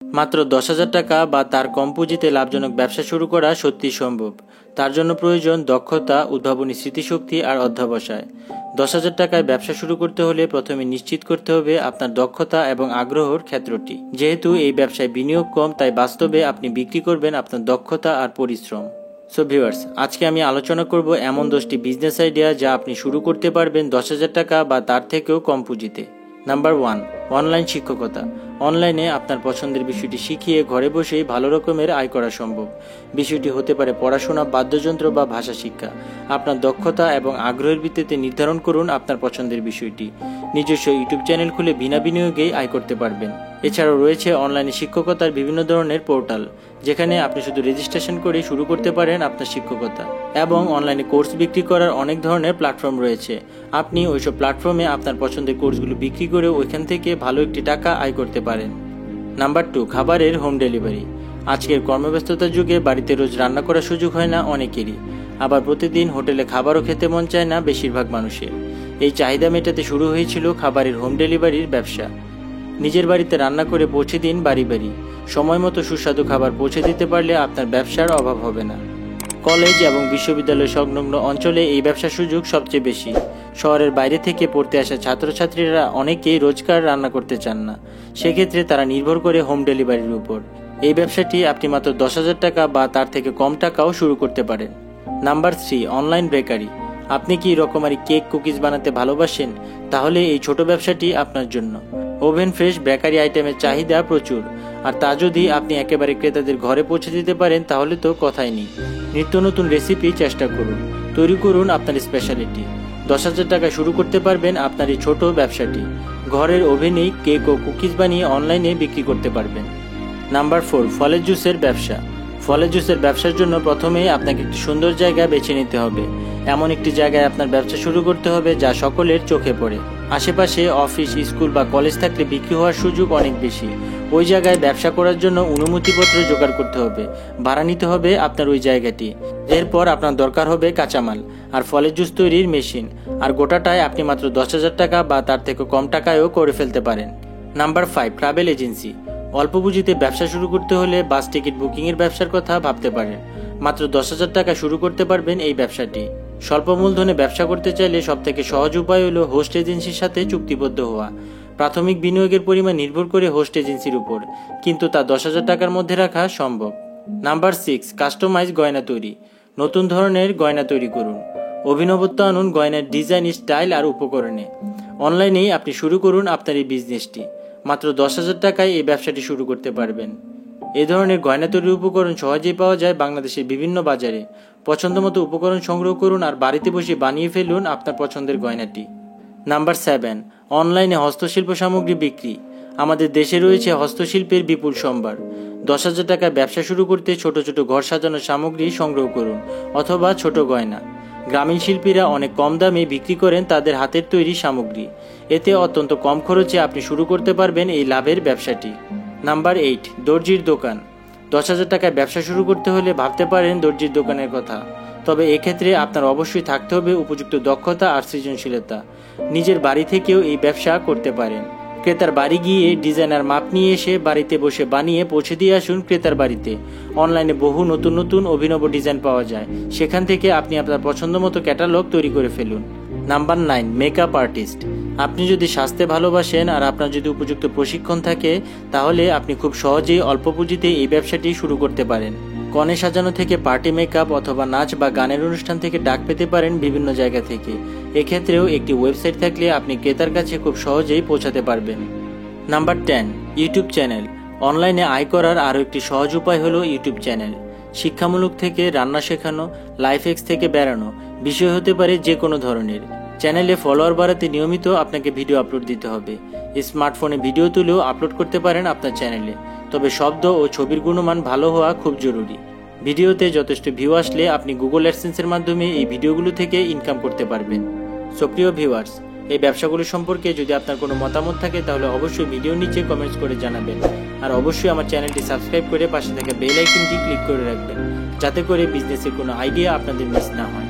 মাত্র 10,000 টাকা বা তার কম পুঁজিতে লাভজনক ব্যবসা শুরু করা সত্যিই সম্ভব। তার জন্য প্রয়োজন দক্ষতা, উদ্ভাবনী স্মৃতিশক্তি আর অধ্যবসায়। 10,000 টাকায় ব্যবসা শুরু করতে হলে প্রথমে নিশ্চিত করতে হবে আপনার দক্ষতা এবং আগ্রহের ক্ষেত্রটি। যেহেতু এই ব্যবসায় বিনিয়োগ কম, তাই বাস্তবে আপনি বিক্রি করবেন আপনার দক্ষতা আর পরিশ্রম। সো ভিউয়ার্স, আজকে আমি আলোচনা করব এমন 10টি বিজনেস আইডিয়া যা আপনি শুরু করতে পারবেন 10,000 টাকা বা তার থেকেও কম পুঁজিতে। নাম্বার 1, অনলাইন শিক্ষকতা। অনলাইনে আপনার পছন্দের বিষয়টি শিখিয়ে ঘরে বসেই ভালো রকমের আয় করা সম্ভব। বিষয়টি হতে পারে পড়াশোনা, বাদ্যযন্ত্র বা ভাষা শিক্ষা। আপনার দক্ষতা এবং আগ্রহের ভিত্তিতে নির্ধারণ করুন আপনার পছন্দের বিষয়টি। নিজস্ব ইউটিউব চ্যানেল খুলে বিনা বিনিয়োগেই আয় করতে পারবেন। এছাড়াও রয়েছে অনলাইনে শিক্ষকতার বিভিন্ন ধরনের পোর্টাল, যেখানে আপনি শুধু রেজিস্ট্রেশন করে শুরু করতে পারেন আপনার শিক্ষকতা। এবং অনলাইনে কোর্স বিক্রি করার অনেক ধরনের প্ল্যাটফর্ম রয়েছে। আপনি ওইসব প্ল্যাটফর্মে আপনার পছন্দের কোর্সগুলো বিক্রি করে ওইখান থেকে ভালো একটি টাকা আয় করতে পারেন। নাম্বার 2, খাবারের হোম ডেলিভারি। আজকের কর্মব্যস্ততার যুগে বাড়িতে রোজ রান্না করার সুযোগ হয় না অনেকেরই। আবার প্রতিদিন হোটেলে খাবারও খেতে মন চায় না বেশিরভাগ মানুষের। এই চাহিদা মেটাতে শুরু হয়েছিল খাবারের হোম ডেলিভারির ব্যবসা। নিজের বাড়িতে রান্না করে পৌঁছে দিন বাড়ি বাড়ি। সময় মতো সুস্বাদু খাবার পৌঁছে দিতে পারলে আপনার ব্যবসার অভাব হবে না। কলেজ এবং বিশ্ববিদ্যালয় সংলগ্ন অঞ্চলে এই ব্যবসার সুযোগ সবচেয়ে বেশি। শহরের বাইরে থেকে পড়তে আসা ছাত্রছাত্রীরা অনেকেই রোজকার রান্না করতে চান না। সেক্ষেত্রে তারা নির্ভর করে হোম ডেলিভারির উপর। এই ব্যবসাটি আপনি মাত্র 10,000 টাকা বা তার থেকে কম টাকাও শুরু করতে পারেন। Number 3, online bakery. আপনি কি রকমারি কেক, কুকিজ বানাতে ভালোবাসেন? তাহলে এই ছোট ব্যবসাটি আপনার জন্য। ওভেন ফ্রেশ বেকারি আইটেমের চাহিদা প্রচুর, আর তা যদি আপনি একেবারে ক্রেতাদের ঘরে পৌঁছে দিতে পারেন তাহলে তো কথাই নেই। নিত্য নতুন রেসিপি চেষ্টা করুন, তৈরি করুন আপনার স্পেশালিটি। 10,000 টাকা শুরু করতে পারবেন আপনার এই ছোট ব্যবসাটি। ঘরের ওভেনেই কেক ও কুকিজ বানিয়ে অনলাইনে বিক্রি করতে পারবেন। নাম্বার 4, ফলের জুসের ব্যবসা। ফলের জুসের ব্যবসার জন্য প্রথমেই আপনাকে একটি সুন্দর জায়গা বেছে নিতে হবে। এমন একটি জায়গায় আপনার ব্যবসা শুরু করতে হবে যা সকলের চোখে পড়ে। আশেপাশে অফিস, স্কুল বা কলেজ থাকলে বিক্রি হওয়ার সুযোগ অনেক বেশি। ওই জায়গায় ব্যবসা করার জন্য অনুমতিপত্র জোগাড় করতে হবে, ভাড়া নিতে হবে আপনার ওই জায়গাটি। এরপর আপনার দরকার হবে কাঁচামাল আর ফলের জুস তৈরির মেশিন। আর গোটাটায় আপনি মাত্র 10,000 টাকা বা তার থেকে কম টাকায়ও করে ফেলতে পারেন। Number 5, travel agency. অল্প পুঁজিতে ব্যবসা শুরু করতে হলে বাস টিকিট বুকিংয়ের ব্যবসার কথা ভাবতে পারেন। মাত্র 10,000 টাকা শুরু করতে পারবেন এই ব্যবসাটি। স্বল্প মূলধনে ব্যবসা করতে চাইলে সবথেকে সহজ উপায় হলো হোস্ট এজেন্সির সাথে চুক্তিবদ্ধ হওয়া। প্রাথমিক বিনিয়োগের পরিমাণ নির্ভর করে হোস্ট এজেন্সির উপর, কিন্তু তা 10,000 টাকার মধ্যে রাখা সম্ভব। নাম্বার 6, কাস্টমাইজ গয়না তৈরি। নতুন ধরনের গয়না তৈরি করুন। অভিনবত্ব আনুন গয়নার ডিজাইন, স্টাইল আর উপকরণে। অনলাইনেই আপনি শুরু করুন আপনার এই বিজনেসটি। মাত্র 10,000 টাকায় এই ব্যবসাটি শুরু করতে পারবেন। এই ধরনের গয়না তৈরির উপকরণ সহজেই পাওয়া যায় বাংলাদেশের বিভিন্ন বাজারে। পছন্দমতো উপকরণ সংগ্রহ করুন আর বাড়িতে বসে বানিয়ে ফেলুন আপনার পছন্দের গয়নাটি। নাম্বার 7, অনলাইনে হস্তশিল্প সামগ্রী বিক্রি। আমাদের দেশে রয়েছে হস্তশিল্পের বিপুল সম্ভার। 10,000 টাকায় ব্যবসা শুরু করতে ছোট ছোট ঘর সাজানোর সামগ্রী সংগ্রহ করুন, অথবা ছোট গয়না। গ্রামীণ শিল্পীরা অনেক কম দামে বিক্রি করেন তাদের হাতের তৈরি সামগ্রী। এতে অত্যন্ত কম খরচে আপনি শুরু করতে পারবেন এই লাভের ব্যবসাটি। নাম্বার 8, দর্জির দোকান। 10,000 টাকায় ব্যবসা শুরু করতে হলে ভাবতে পারেন দর্জির দোকানের কথা। তবে এক্ষেত্রে আপনার অবশ্যই থাকতে হবে উপযুক্ত দক্ষতা আর সৃজনশীলতা। নিজের বাড়ি থেকেও এই ব্যবসা করতে পারেন। ক্রেতার বাড়ি গিয়ে ডিজাইনার মাপ নিয়ে এসে বাড়িতে বসে বানিয়ে পৌঁছে দিয়ে আসুন ক্রেতার বাড়িতে। অনলাইনে বহু নতুন নতুন অভিনব ডিজাইন পাওয়া যায়, সেখান থেকে আপনি আপনার পছন্দ মতো ক্যাটালগ তৈরি করে ফেলুন। Number 9, makeup artist. আপনি যদি সাজতে ভালোবাসেন আর আপনার যদি উপযুক্ত প্রশিক্ষণ থাকে, তাহলে আপনি খুব সহজেই অল্প পুঁজিতে এই ব্যবসাটি শুরু করতে পারেন। কনে সাজানো থেকে পার্টি মেকআপ অথবা নাচ বা গানের অনুষ্ঠান থেকে ডাক পেতে পারেন বিভিন্ন জায়গা থেকে। এক্ষেত্রেও একটি ওয়েবসাইট থাকলে আপনি ক্রেতার কাছে খুব সহজেই পৌঁছাতে পারবেন। Number 10, YouTube channel. অনলাইনে আয় করার আরও একটি সহজ উপায় হলো ইউটিউব চ্যানেল। শিক্ষামূলক থেকে রান্না শেখানো, লাইফ হ্যাক্স থেকে বেড়ানো, বিষয় হতে পারে যে কোনো ধরনের। চ্যানেলে ফলোয়ার বাড়াতে নিয়মিত আপনাকে ভিডিও আপলোড দিতে হবে। স্মার্টফোনে ভিডিও তুলেও আপলোড করতে পারেন আপনার চ্যানেলে, তবে শব্দ ও ছবির গুণমান ভালো হওয়া খুব জরুরি। ভিডিওতে যথেষ্ট ভিউ আসলে আপনি গুগল অ্যাডসেন্সের মাধ্যমে এই ভিডিওগুলো থেকে ইনকাম করতে পারবেন। সো প্রিয় ভিউয়ার্স, এই ব্যবসাগুলো সম্পর্কে যদি আপনার কোনো মতামত থাকে তাহলে অবশ্যই ভিডিওর নিচে কমেন্টস করে জানাবেন। আর অবশ্যই আমার চ্যানেলটি সাবস্ক্রাইব করে পাশে থাকা বেল আইকনটি ক্লিক করে রাখবেন, যাতে করে বিজনেসের কোনো আইডিয়া আপনাদের মিস না হয়।